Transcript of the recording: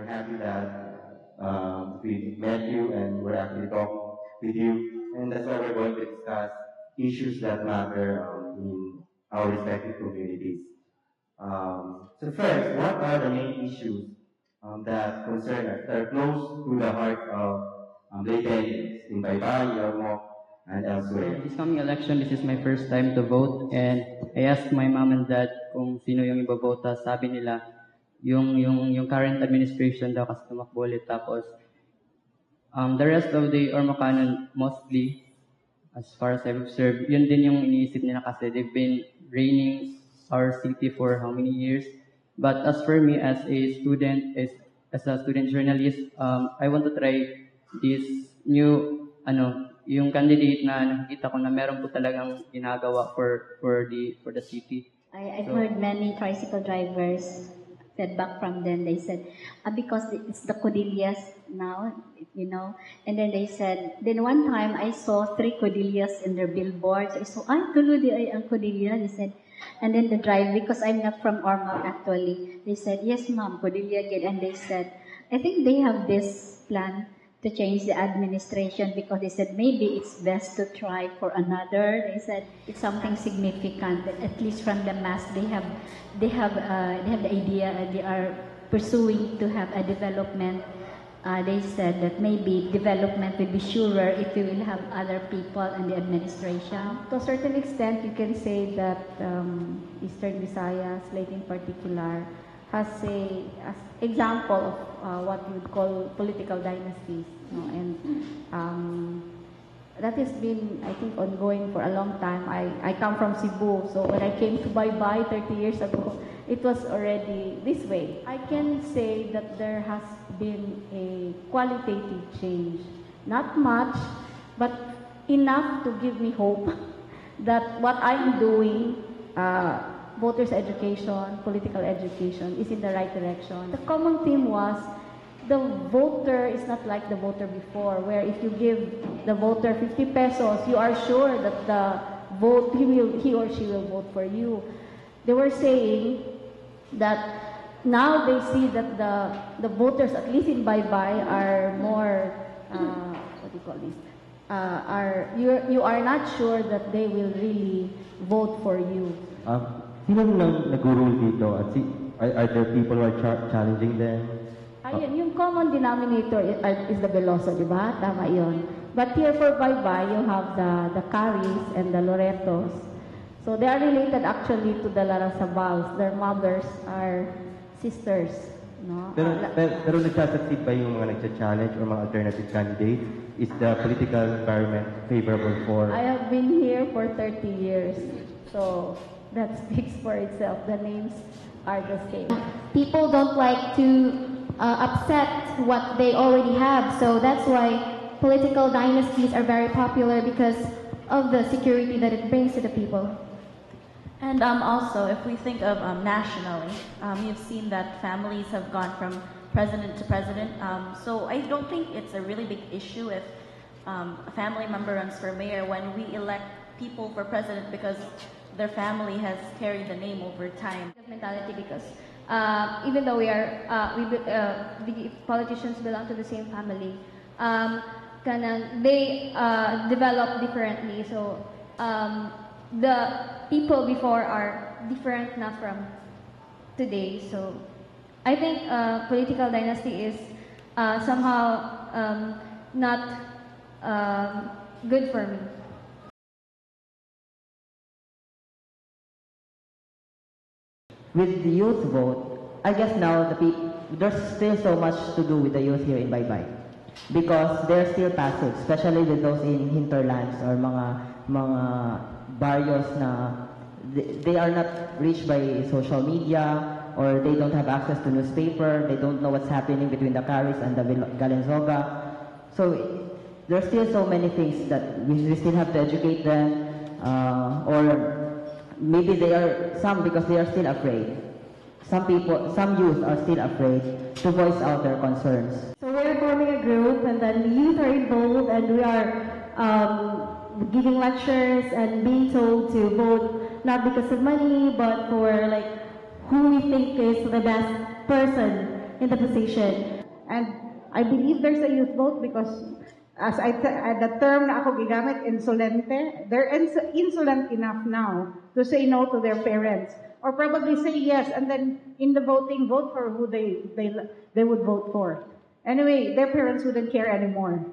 we're happy that we met you and we're actually talking with you. And that's why we're going to discuss issues that matter in our respective communities. So first, what are the main issues that concern us, that are close to the heart of Leyteños in Baybay, Yormo, and elsewhere? This coming election, this is my first time to vote, and I asked my mom and dad kung sino yung ibabota. Sabi nila, yung current administration daw kasi tumakbo ulit. Tapos, the rest of the Ormocanon, mostly, as far as I've observed, yun din yung iniisip nila kasi they've been reigning our city for how many years. But as for me, as a student, as a student journalist, I want to try this new, yung candidate na nakikita ko na meron po talagang ginagawa for the city. I've heard many tricycle drivers feedback from them. They said, because it's the Codillas now, and then they said, then one time I saw 3 Codillas in their billboards. I saw, tuloy di ay ang Codilla, they said. And then the driver, because I'm not from Ormoc actually, they said, yes ma'am, Codilla again. And they said, I think they have this plan to change the administration because they said maybe it's best to try for another. They said it's something significant, at least from the mass. They have the idea, they are pursuing to have a development. They said that maybe development will be surer if we will have other people in the administration. To a certain extent, you can say that Eastern Visayas, Leyte in particular, has as example of what you would call political dynasties, and that has been, I think, ongoing for a long time. I come from Cebu, so when I came to Baybay 30 years ago, it was already this way. I can say that there has been a qualitative change. Not much, but enough to give me hope that what I'm doing, voters' education, political education, is in the right direction. The common theme was the voter is not like the voter before, where if you give the voter 50 pesos, you are sure that the vote, he or she will vote for you. They were saying that now they see that the voters, at least in Baybay, are more, what do you call this? You are not sure that they will really vote for you. Sino nang nag-rule dito? At are there people who are challenging them? Ayun, yung common denominator is the Veloso, di ba? Tama yun. But here for Baybay, you have the Caris and the Loretos. So they are related actually to the Larrazabals. Their mothers are sisters. No? Pero nagsa-succeed ba yung mga nagsa-challenge or mga alternative candidates? Is the political environment favorable for... I have been here for 30 years. So that speaks for itself. The names are the same. People don't like to upset what they already have. So that's why political dynasties are very popular, because of the security that it brings to the people. And also, if we think of nationally, you've seen that families have gone from president to president. So I don't think it's a really big issue if a family member runs for mayor when we elect people for president because their family has carried the name over time. Mentality, because even though the politicians belong to the same family, they develop differently. So the people before are different, not from today. So I think political dynasty is somehow not good for me. With the youth vote, I guess now there's still so much to do with the youth here in Baybay, because they're still passive, especially with those in hinterlands or mga barrios na they are not reached by social media, or they don't have access to newspaper, they don't know what's happening between the Caris and the Galenzoga. So there's still so many things that we still have to educate them, or maybe because they are still afraid. Some youth are still afraid to voice out their concerns. So we're forming a group, and then the youth are involved, and we are giving lectures and being told to vote not because of money, but for who we think is the best person in the position. And I believe there's a youth vote because as the term na ako gigamit, insolente, they're insolent enough now to say no to their parents. Or probably say yes, and then in the voting, vote for who they would vote for. Anyway, their parents wouldn't care anymore.